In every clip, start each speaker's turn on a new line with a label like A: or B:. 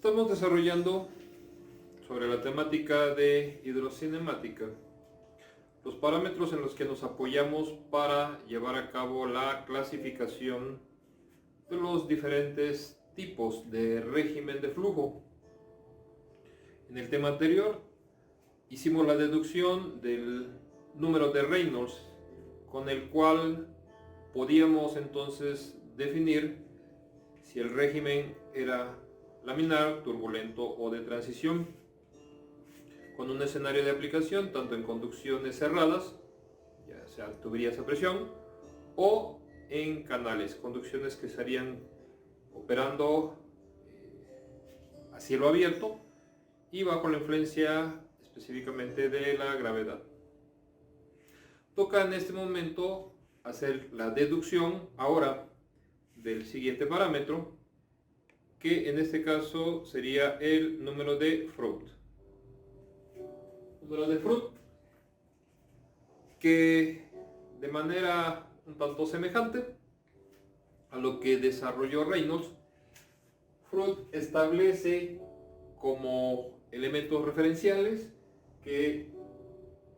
A: Estamos desarrollando sobre la temática de hidrocinemática los parámetros en los que nos apoyamos para llevar a cabo la clasificación de los diferentes tipos de régimen de flujo. En el tema anterior hicimos la deducción del número de Reynolds, con el cual podíamos entonces definir si el régimen era laminar, turbulento o de transición, con un escenario de aplicación tanto en conducciones cerradas, ya sea tuberías a presión, o en canales, conducciones que estarían operando a cielo abierto y bajo la influencia específicamente de la gravedad. Toca en este momento hacer la deducción ahora del siguiente parámetro, que en este caso sería el número de Froude. Número de Froude que de manera un tanto semejante a lo que desarrolló Reynolds, Froude establece como elementos referenciales que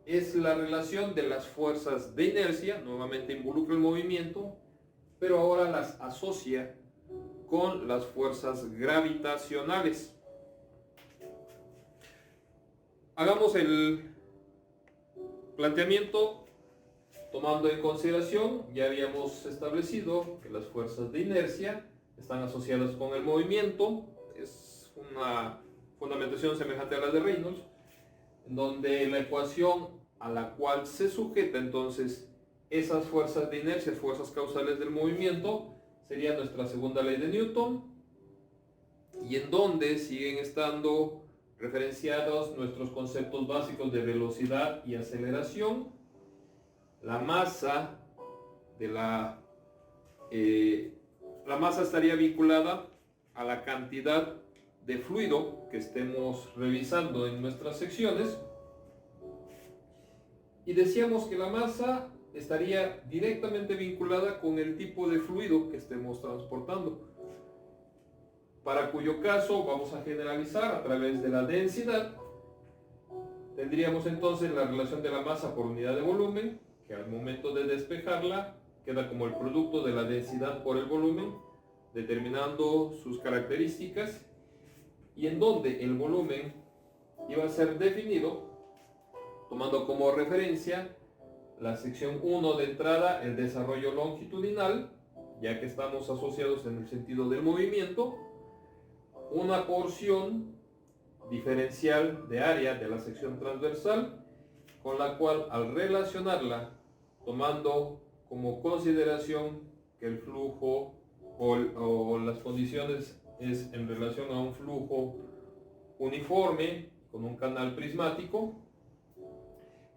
A: es la relación de las fuerzas de inercia, nuevamente involucra el movimiento, pero ahora las asocia con las fuerzas gravitacionales. Hagamos el planteamiento tomando en consideración, ya habíamos establecido que las fuerzas de inercia están asociadas con el movimiento, es una fundamentación semejante a la de Reynolds, en donde la ecuación a la cual se sujeta entonces esas fuerzas de inercia, fuerzas causales del movimiento, sería nuestra segunda ley de Newton, y en donde siguen estando referenciados nuestros conceptos básicos de velocidad y aceleración, la masa de la masa estaría vinculada a la cantidad de fluido que estemos revisando en nuestras secciones, y decíamos que la masa estaría directamente vinculada con el tipo de fluido que estemos transportando, para cuyo caso vamos a generalizar a través de la densidad. Tendríamos entonces la relación de la masa por unidad de volumen, que al momento de despejarla queda como el producto de la densidad por el volumen, determinando sus características, y en donde el volumen iba a ser definido tomando como referencia la sección 1 de entrada, el desarrollo longitudinal, ya que estamos asociados en el sentido del movimiento, una porción diferencial de área de la sección transversal, con la cual al relacionarla, tomando como consideración que el flujo o las condiciones es en relación a un flujo uniforme con un canal prismático,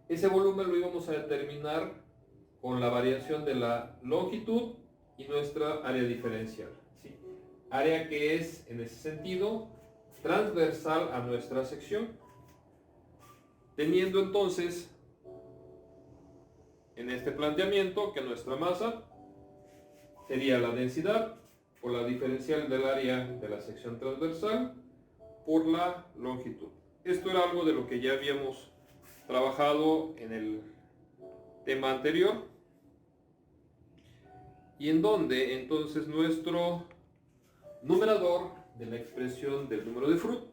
A: ese volumen lo íbamos a determinar con la variación de la longitud y nuestra área diferencial, ¿sí? Área que es en ese sentido transversal a nuestra sección, teniendo entonces en este planteamiento que nuestra masa sería la densidad por la diferencial del área de la sección transversal por la longitud. Esto era algo de lo que ya habíamos trabajado en el tema anterior, y en donde entonces nuestro numerador de la expresión del número de Froude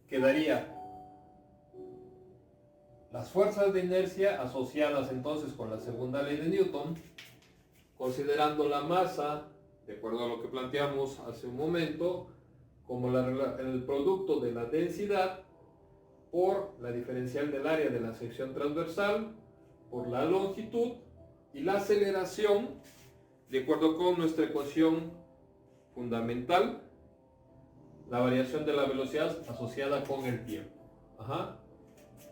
A: quedaría las fuerzas de inercia asociadas entonces con la segunda ley de Newton, considerando la masa, de acuerdo a lo que planteamos hace un momento, como el producto de la densidad por la diferencial del área de la sección transversal por la longitud, y la aceleración de acuerdo con nuestra ecuación fundamental, la variación de la velocidad asociada con el tiempo.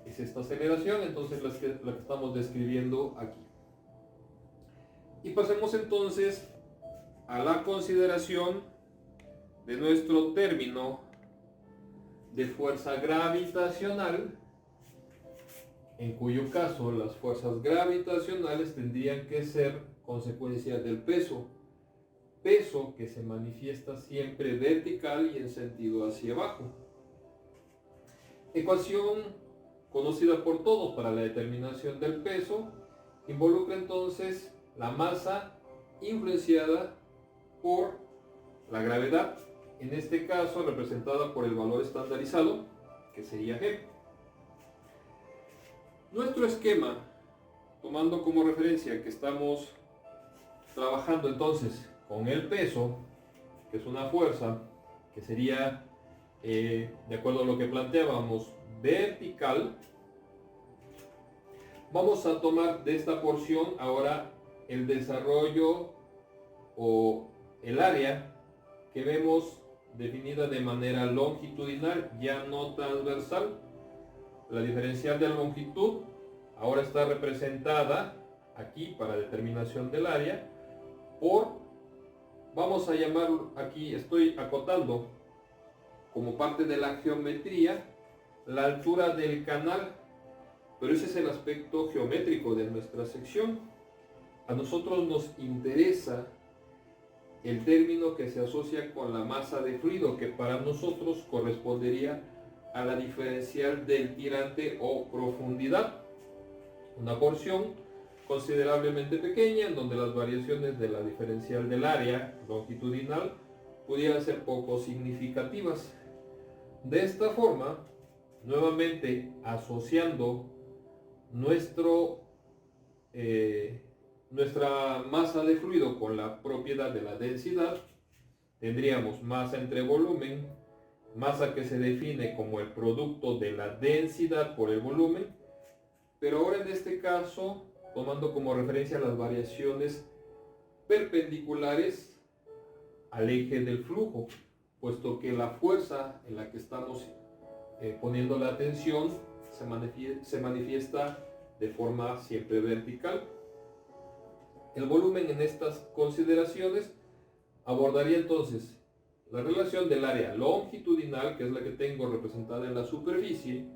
A: Es esta aceleración entonces la que estamos describiendo aquí. Y pasemos entonces a la consideración de nuestro término de fuerza gravitacional, en cuyo caso las fuerzas gravitacionales tendrían que ser consecuencia del peso peso que se manifiesta siempre vertical y en sentido hacia abajo. Ecuación conocida por todos para la determinación del peso involucra entonces la masa influenciada por la gravedad, en este caso representada por el valor estandarizado, que sería G. Nuestro esquema, tomando como referencia que estamos trabajando entonces con el peso, que es una fuerza, que sería, de acuerdo a lo que planteábamos, vertical, vamos a tomar de esta porción ahora el desarrollo o el área que vemos definida de manera longitudinal, ya no transversal. La diferencial de la longitud ahora está representada aquí para determinación del área por, vamos a llamarlo aquí, estoy acotando como parte de la geometría, la altura del canal, pero ese es el aspecto geométrico de nuestra sección. A nosotros nos interesa el término que se asocia con la masa de fluido, que para nosotros correspondería a la diferencial del tirante o profundidad. Una porción considerablemente pequeña en donde las variaciones de la diferencial del área longitudinal pudieran ser poco significativas. De esta forma, nuevamente asociando nuestra masa de fluido con la propiedad de la densidad, tendríamos masa entre volumen, masa que se define como el producto de la densidad por el volumen, pero ahora en este caso tomando como referencia las variaciones perpendiculares al eje del flujo, puesto que la fuerza en la que estamos poniendo la atención se manifiesta de forma siempre vertical. El volumen en estas consideraciones abordaría entonces la relación del área longitudinal, que es la que tengo representada en la superficie,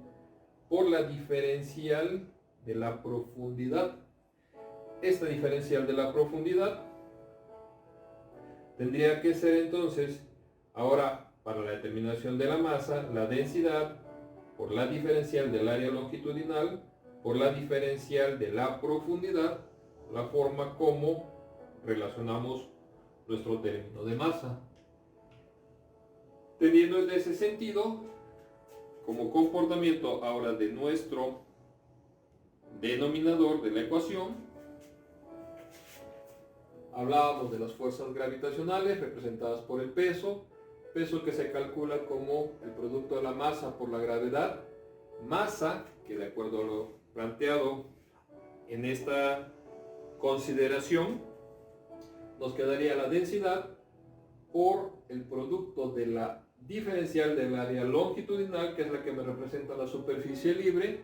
A: por la diferencial de la profundidad. Esta diferencial de la profundidad tendría que ser entonces, ahora para la determinación de la masa, la densidad por la diferencial del área longitudinal por la diferencial de la profundidad, la forma como relacionamos nuestro término de masa. Teniendo en ese sentido, como comportamiento ahora de nuestro denominador de la ecuación, hablábamos de las fuerzas gravitacionales representadas por el peso que se calcula como el producto de la masa por la gravedad, masa que de acuerdo a lo planteado en esta consideración nos quedaría la densidad por el producto de la diferencial del área longitudinal, que es la que me representa la superficie libre,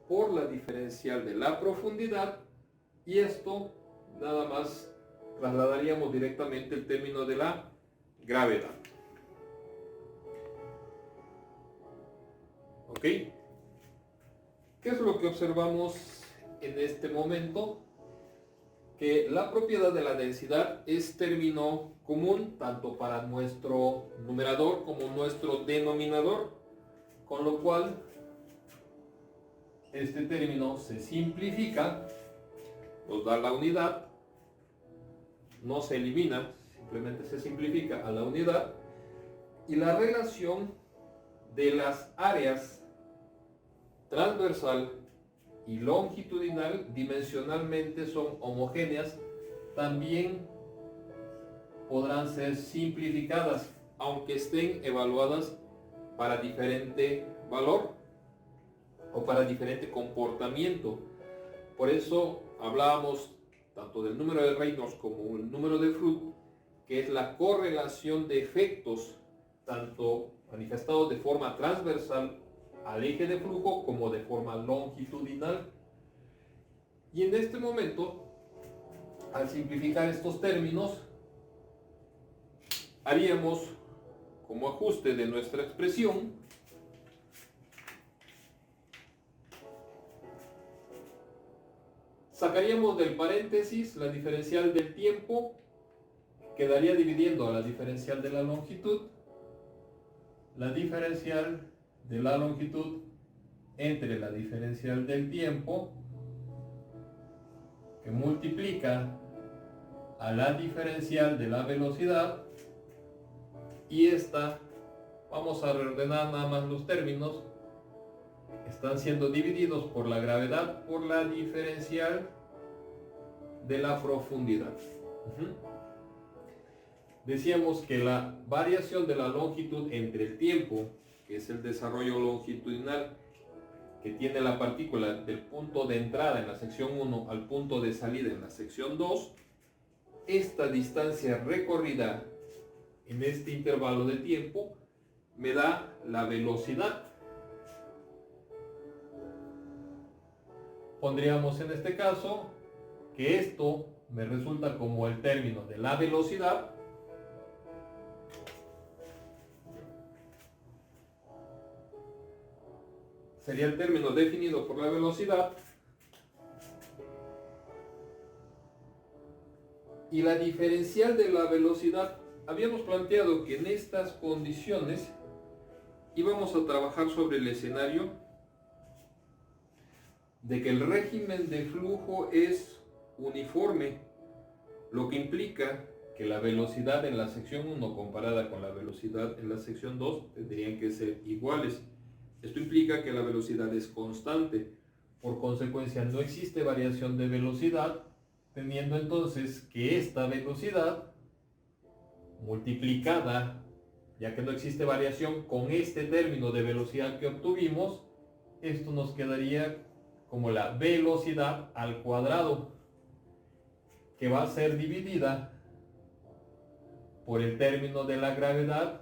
A: por la diferencial de la profundidad, y esto nada más trasladaríamos directamente el término de la gravedad. ¿Ok? ¿Qué es lo que observamos en este momento? Que la propiedad de la densidad es término común tanto para nuestro numerador como nuestro denominador, con lo cual este término se simplifica, nos da la unidad, no se elimina, simplemente se simplifica a la unidad, y la relación de las áreas transversal y longitudinal dimensionalmente son homogéneas, también podrán ser simplificadas, aunque estén evaluadas para diferente valor o para diferente comportamiento. Por eso hablábamos tanto del número de Reynolds como el número de Flood, que es la correlación de efectos tanto manifestados de forma transversal al eje de flujo como de forma longitudinal. Y en este momento, al simplificar estos términos, haríamos como ajuste de nuestra expresión sacaríamos del paréntesis la diferencial del tiempo quedaría dividiendo a la diferencial de la longitud entre la diferencial del tiempo, que multiplica a la diferencial de la velocidad, y esta, vamos a reordenar nada más los términos, están siendo divididos por la gravedad por la diferencial de la profundidad. Decíamos que la variación de la longitud entre el tiempo, que es el desarrollo longitudinal que tiene la partícula del punto de entrada en la sección 1 al punto de salida en la sección 2, esta distancia recorrida en este intervalo de tiempo me da la velocidad. Pondríamos en este caso que esto me resulta como el término de la velocidad, sería el término definido por la velocidad, y la diferencial de la velocidad. Habíamos planteado que en estas condiciones íbamos a trabajar sobre el escenario de que el régimen de flujo es uniforme, lo que implica que la velocidad en la sección 1 comparada con la velocidad en la sección 2 tendrían que ser iguales. Esto implica que la velocidad es constante, por consecuencia no existe variación de velocidad, teniendo entonces que esta velocidad multiplicada, ya que no existe variación, con este término de velocidad que obtuvimos, esto nos quedaría como la velocidad al cuadrado, que va a ser dividida por el término de la gravedad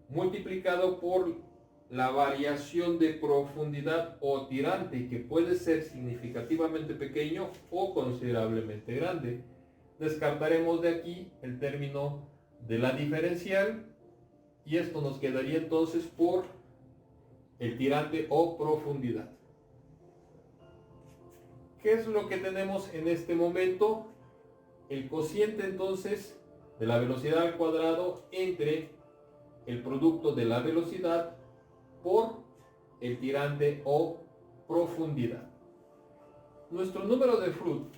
A: multiplicado por la variación de profundidad o tirante, que puede ser significativamente pequeño o considerablemente grande. Descartaremos de aquí el término de la diferencial y esto nos quedaría entonces por el tirante o profundidad. ¿Qué es lo que tenemos en este momento? El cociente entonces de la velocidad al cuadrado entre el producto de la velocidad por el tirante o profundidad. Nuestro número de Froude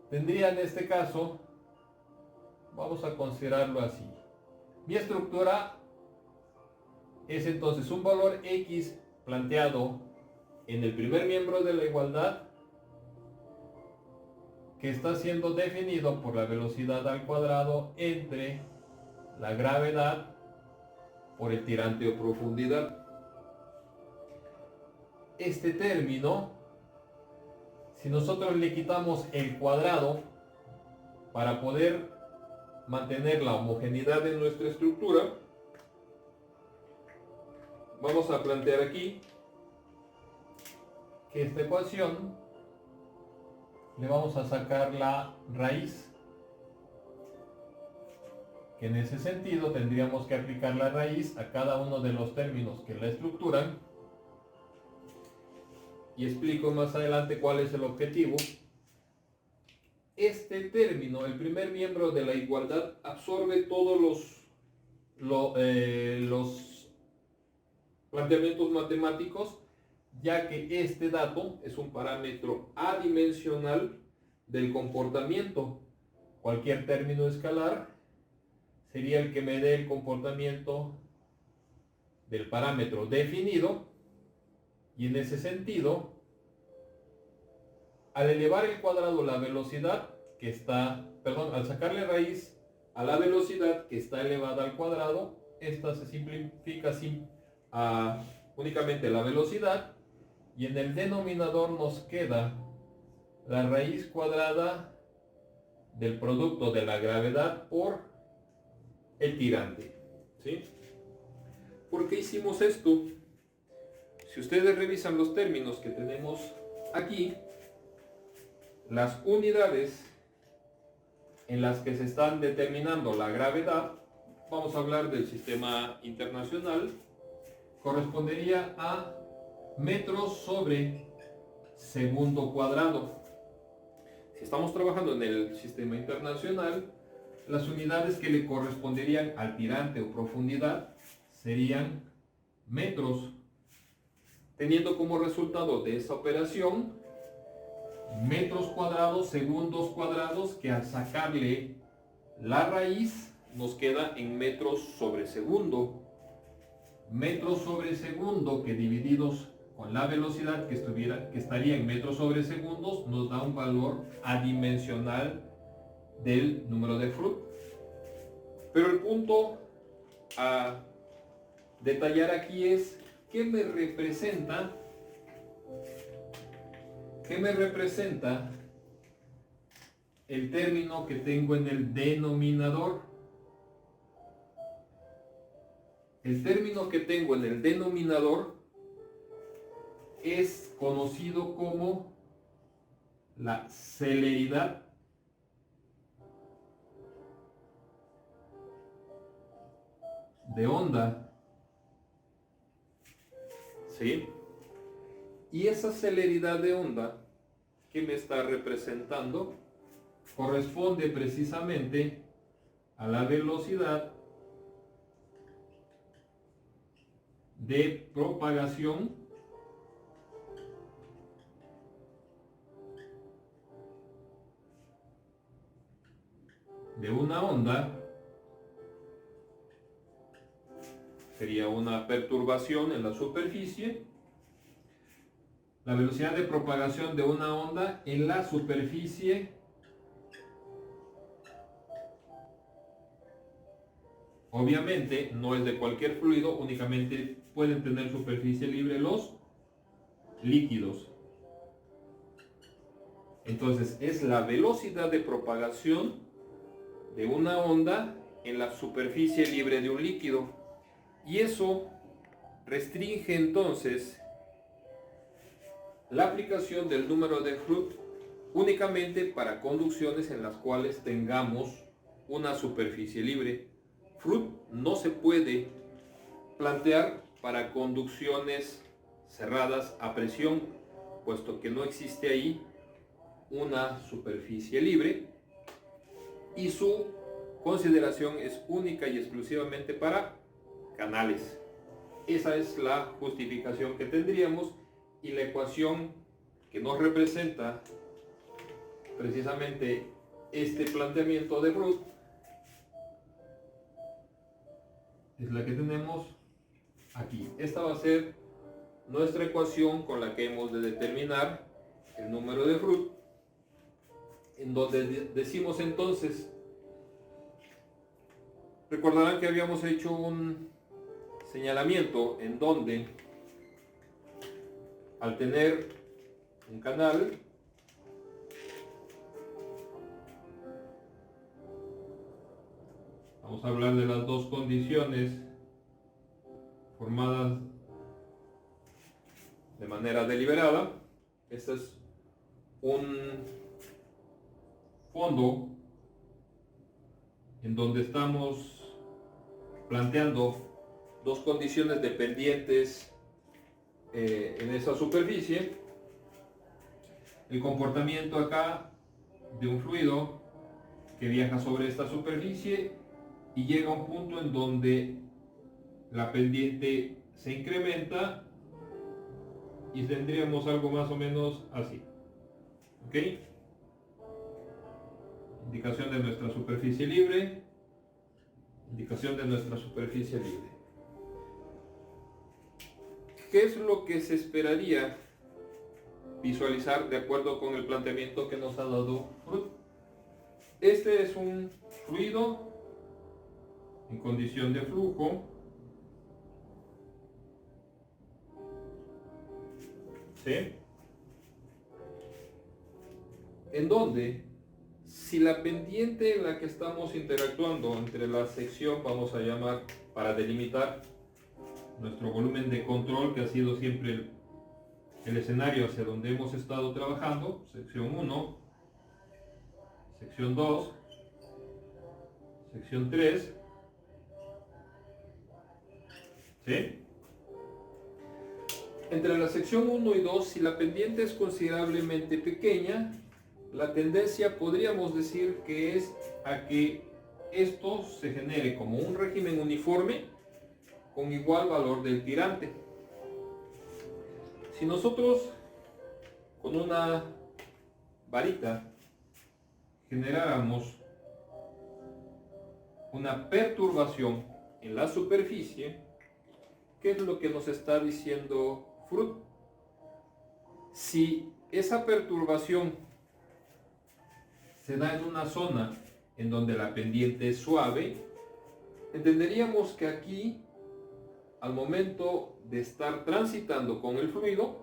A: tendría en este caso, vamos a considerarlo así. Mi estructura es entonces un valor X planteado en el primer miembro de la igualdad, que está siendo definido por la velocidad al cuadrado entre la gravedad por el tirante o profundidad. Este término, si nosotros le quitamos el cuadrado para poder mantener la homogeneidad de nuestra estructura, vamos a plantear aquí que esta ecuación le vamos a sacar la raíz, que en ese sentido tendríamos que aplicar la raíz a cada uno de los términos que la estructuran, y explico más adelante cuál es el objetivo. Este término, el primer miembro de la igualdad, absorbe todos los planteamientos matemáticos, ya que este dato es un parámetro adimensional del comportamiento. Cualquier término escalar sería el que me dé el comportamiento del parámetro definido, y en ese sentido, al elevar el cuadrado la velocidad que está, al sacarle raíz a la velocidad que está elevada al cuadrado, esta se simplifica únicamente la velocidad, y en el denominador nos queda la raíz cuadrada del producto de la gravedad por el tirante. ¿Sí? ¿Por qué hicimos esto? Si ustedes revisan los términos que tenemos aquí, las unidades en las que se están determinando la gravedad, vamos a hablar del sistema internacional, correspondería a metros sobre segundo cuadrado. Si estamos trabajando en el sistema internacional, las unidades que le corresponderían al tirante o profundidad serían metros, teniendo como resultado de esa operación metros cuadrados, segundos cuadrados, que al sacarle la raíz nos queda en metros sobre segundo. Metros sobre segundo que divididos con la velocidad que estaría en metros sobre segundos nos da un valor adimensional del número de Froude. Pero el punto a detallar aquí es ¿qué me representa el término que tengo en el denominador? El término que tengo en el denominador es conocido como la celeridad de onda. ¿Sí? Y esa celeridad de onda que me está representando corresponde precisamente a la velocidad de propagación de una onda. Sería una perturbación en la superficie. La velocidad de propagación de una onda en la superficie obviamente no es de cualquier fluido, únicamente pueden tener superficie libre los líquidos. Entonces es la velocidad de propagación de una onda en la superficie libre de un líquido. Y eso restringe entonces la aplicación del número de Froude únicamente para conducciones en las cuales tengamos una superficie libre. Froude no se puede plantear para conducciones cerradas a presión, puesto que no existe ahí una superficie libre y su consideración es única y exclusivamente para canales. Esa es la justificación que tendríamos, y la ecuación que nos representa precisamente este planteamiento de Froude es la que tenemos aquí. Esta va a ser nuestra ecuación con la que hemos de determinar el número de Froude, en donde decimos entonces, recordarán que habíamos hecho un señalamiento en donde al tener un canal vamos a hablar de las dos condiciones formadas de manera deliberada. Este es un fondo en donde estamos planteando dos condiciones dependientes en esa superficie. El comportamiento acá de un fluido que viaja sobre esta superficie y llega a un punto en donde la pendiente se incrementa y tendríamos algo más o menos así. ¿Ok? Indicación de nuestra superficie libre, indicación de nuestra superficie libre. ¿Qué es lo que se esperaría visualizar de acuerdo con el planteamiento que nos ha dado Froude? Este es un fluido en condición de flujo, ¿sí? En donde si la pendiente en la que estamos interactuando entre la sección, vamos a llamar para delimitar nuestro volumen de control, que ha sido siempre el escenario hacia donde hemos estado trabajando, sección 1, sección 2, sección 3, ¿sí? Entre la sección 1 y 2, si la pendiente es considerablemente pequeña, La tendencia podríamos decir que es a que esto se genere como un régimen uniforme con igual valor del tirante. Si nosotros con una varita generáramos una perturbación en la superficie, ¿qué es lo que nos está diciendo Freud? Si esa perturbación se da en una zona en donde la pendiente es suave, entenderíamos que aquí, al momento de estar transitando con el fluido,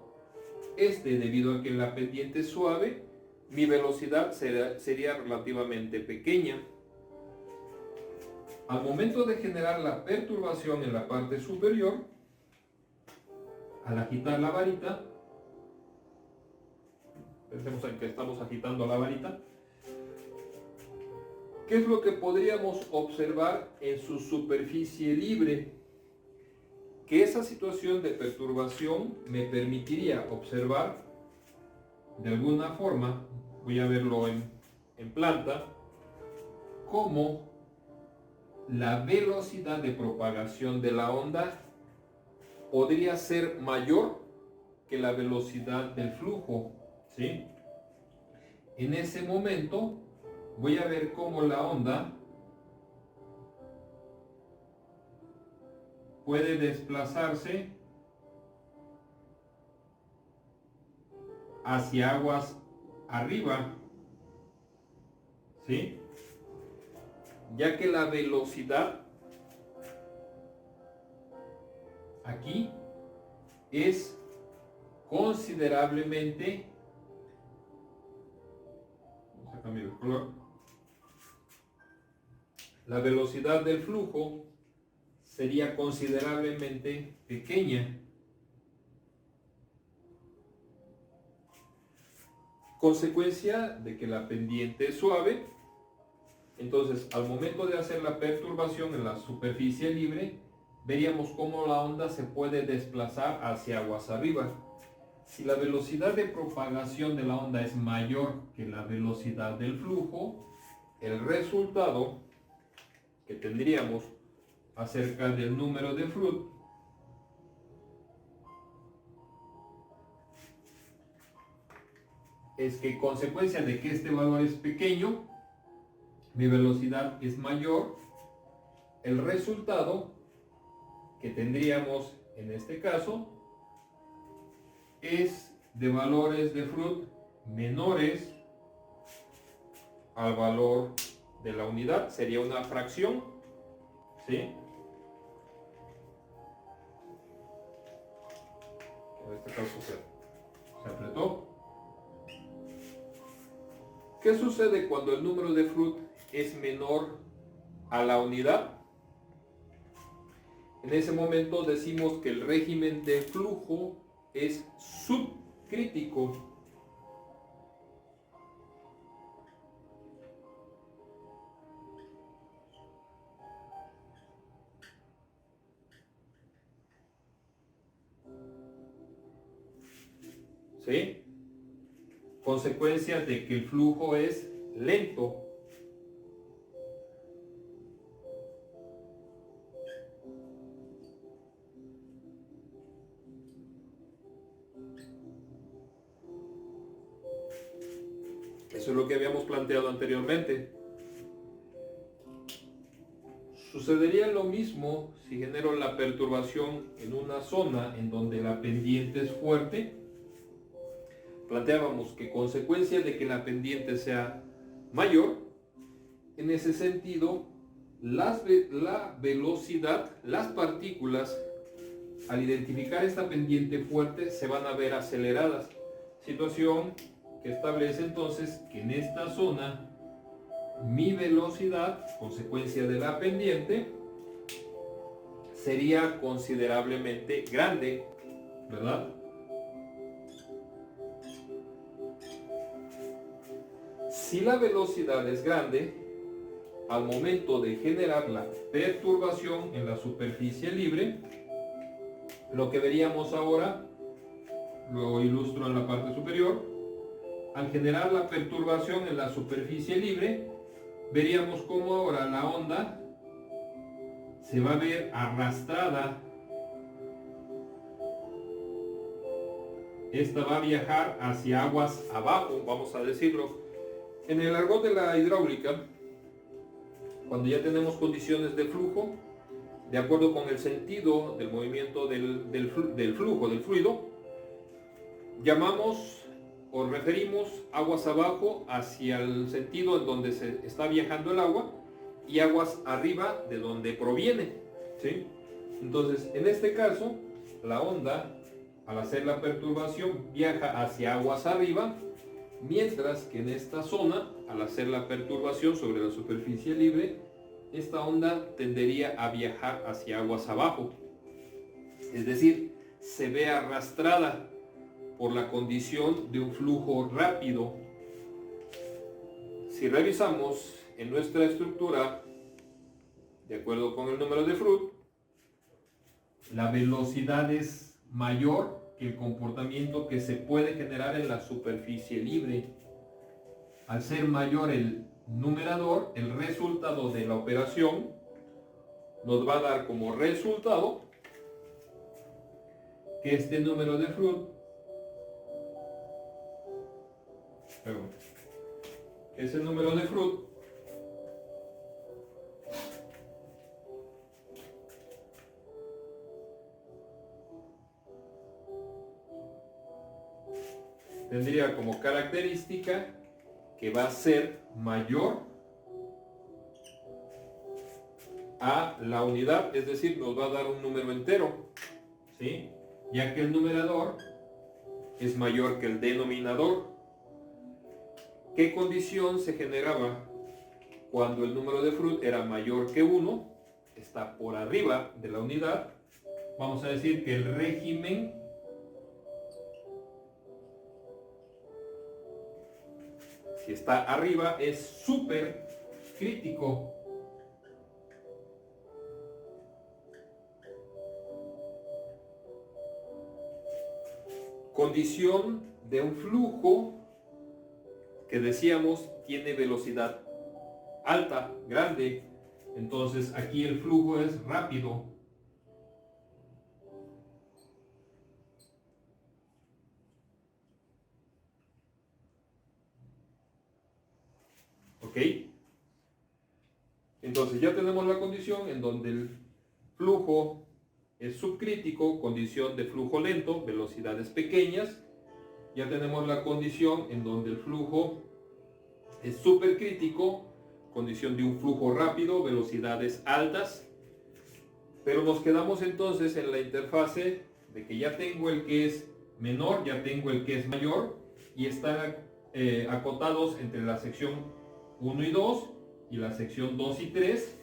A: debido a que la pendiente es suave, mi velocidad sería relativamente pequeña. Al momento de generar la perturbación en la parte superior, al agitar la varita, pensemos en que estamos agitando la varita, ¿qué es lo que podríamos observar en su superficie libre? Que esa situación de perturbación me permitiría observar de alguna forma, voy a verlo en planta, cómo la velocidad de propagación de la onda podría ser mayor que la velocidad del flujo, ¿sí? En ese momento voy a ver cómo la onda puede desplazarse hacia aguas arriba, ¿sí? Ya que la velocidad aquí es considerablemente, vamos a cambiar el color, la velocidad del flujo sería considerablemente pequeña. Consecuencia de que la pendiente es suave, entonces al momento de hacer la perturbación en la superficie libre, veríamos cómo la onda se puede desplazar hacia aguas arriba. Si la velocidad de propagación de la onda es mayor que la velocidad del flujo, el resultado que tendríamos acerca del número de Freud es que, consecuencia de que este valor es pequeño, mi velocidad es mayor, el resultado que tendríamos en este caso es de valores de Freud menores al valor de la unidad, sería una fracción, ¿sí? En este caso se apretó. ¿Qué sucede cuando el número de Freud es menor a la unidad? En ese momento decimos que el régimen de flujo es subcrítico. ¿Sí? Consecuencia de que el flujo es lento. Eso es lo que habíamos planteado anteriormente. Sucedería lo mismo si genero la perturbación en una zona en donde la pendiente es fuerte. Planteábamos que, consecuencia de que la pendiente sea mayor, en ese sentido, la velocidad, las partículas, al identificar esta pendiente fuerte, se van a ver aceleradas. Situación que establece entonces que en esta zona mi velocidad, consecuencia de la pendiente, sería considerablemente grande, ¿verdad? Si la velocidad es grande, al momento de generar la perturbación en la superficie libre, lo que veríamos ahora, lo ilustro en la parte superior, al generar la perturbación en la superficie libre, veríamos cómo ahora la onda se va a ver arrastrada. Esta va a viajar hacia aguas abajo, vamos a decirlo. En el argot de la hidráulica, cuando ya tenemos condiciones de flujo, de acuerdo con el sentido del movimiento del flujo, del fluido, llamamos o referimos aguas abajo hacia el sentido en donde se está viajando el agua y aguas arriba de donde proviene, ¿sí? Entonces, en este caso, la onda, al hacer la perturbación, viaja hacia aguas arriba, mientras que en esta zona, al hacer la perturbación sobre la superficie libre, esta onda tendería a viajar hacia aguas abajo. Es decir, se ve arrastrada por la condición de un flujo rápido. Si revisamos en nuestra estructura, de acuerdo con el número de Froude, la velocidad es mayor que el comportamiento que se puede generar en la superficie libre. Al ser mayor el numerador, el resultado de la operación nos va a dar como resultado que este número de Froude, ese número de Froude tendría como característica que va a ser mayor a la unidad, es decir, nos va a dar un número entero, ¿sí? Ya que el numerador es mayor que el denominador. ¿Qué condición se generaba cuando el número de Froude era mayor que 1? Está por arriba de la unidad. Vamos a decir que el régimen si está arriba es súper crítico. Condición de un flujo que decíamos tiene velocidad alta, grande. Entonces aquí el flujo es rápido. ¿Ok? Entonces ya tenemos la condición en donde el flujo es subcrítico, condición de flujo lento, velocidades pequeñas. Ya tenemos la condición en donde el flujo es supercrítico, condición de un flujo rápido, velocidades altas. Pero nos quedamos entonces en la interfase de que ya tengo el que es menor, ya tengo el que es mayor y están acotados entre la sección 1 y 2 y la sección 2 y 3,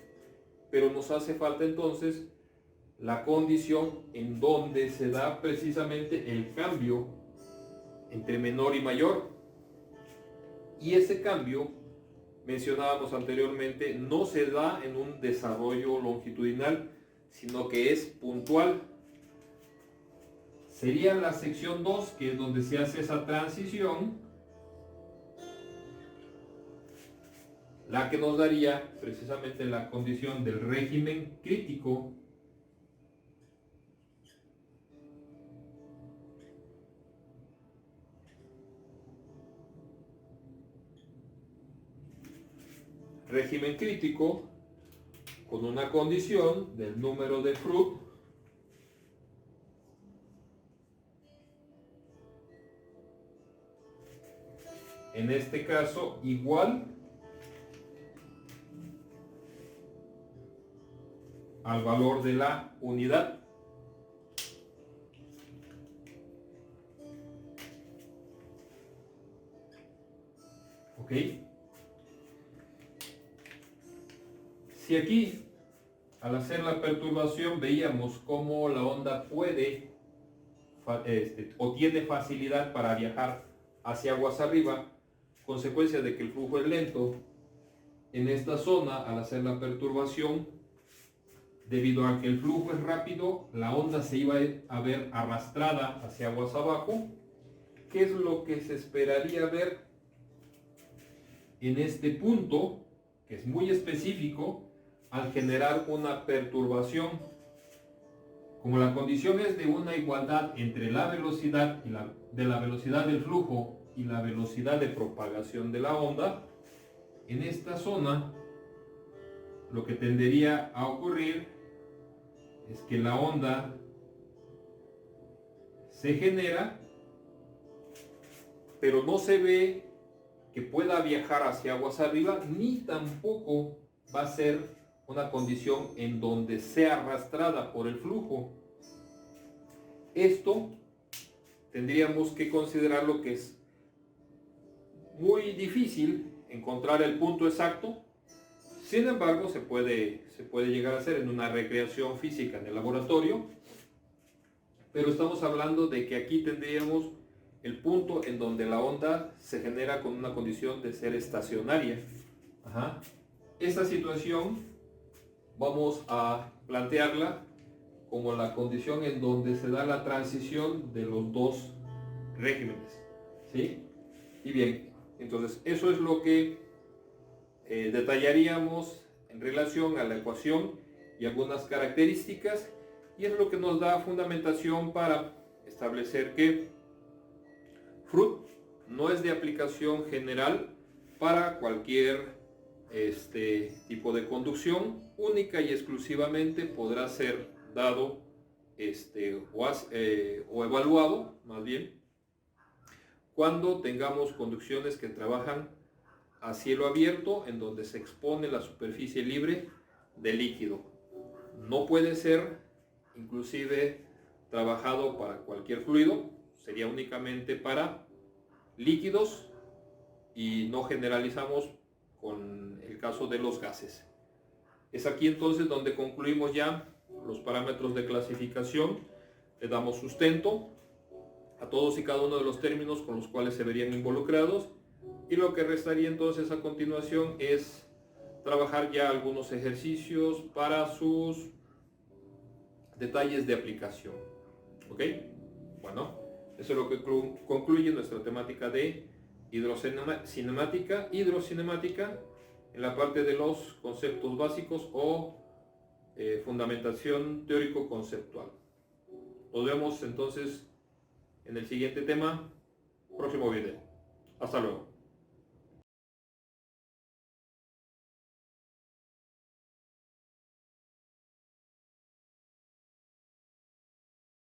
A: pero nos hace falta entonces la condición en donde se da precisamente el cambio entre menor y mayor. Y ese cambio, mencionábamos anteriormente, no se da en un desarrollo longitudinal, sino que es puntual. Sería la sección 2, que es donde se hace esa transición, la que nos daría precisamente la condición del régimen crítico. Régimen crítico con una condición del número de Froude en este caso igual al valor de la unidad. ¿Ok? Si aquí, al hacer la perturbación, veíamos cómo la onda puede o tiene facilidad para viajar hacia aguas arriba, consecuencia de que el flujo es lento, en esta zona, al hacer la perturbación, debido a que el flujo es rápido, la onda se iba a ver arrastrada hacia aguas abajo. ¿Qué es lo que se esperaría ver en este punto, que es muy específico, al generar una perturbación. Como la condición es de una igualdad entre la velocidad de la velocidad del flujo y la velocidad de propagación de la onda, en esta zona lo que tendería a ocurrir es que la onda se genera, pero no se ve que pueda viajar hacia aguas arriba, ni tampoco va a ser una condición en donde sea arrastrada por el flujo. Esto tendríamos que considerar lo que es muy difícil encontrar el punto exacto. Sin embargo, se puede llegar a hacer en una recreación física en el laboratorio, pero estamos hablando de que aquí tendríamos el punto en donde la onda se genera con una condición de ser estacionaria. Esta situación vamos a plantearla como la condición en donde se da la transición de los dos regímenes, ¿sí? Y bien, entonces eso es lo que detallaríamos en relación a la ecuación y algunas características, y es lo que nos da fundamentación para establecer que FRUT no es de aplicación general para cualquier tipo de conducción. Única y exclusivamente podrá ser dado o evaluado, más bien, cuando tengamos conducciones que trabajan a cielo abierto, en donde se expone la superficie libre de líquido. No puede ser inclusive trabajado para cualquier fluido, sería únicamente para líquidos, y no generalizamos con el caso de los gases. Es aquí entonces donde concluimos ya los parámetros de clasificación, le damos sustento a todos y cada uno de los términos con los cuales se verían involucrados, y lo que restaría entonces a continuación es trabajar ya algunos ejercicios para sus detalles de aplicación. ¿Ok? Bueno, eso es lo que concluye nuestra temática de hidrocinemática en la parte de los conceptos básicos o fundamentación teórico-conceptual. Nos vemos entonces en el siguiente tema, próximo video. Hasta luego.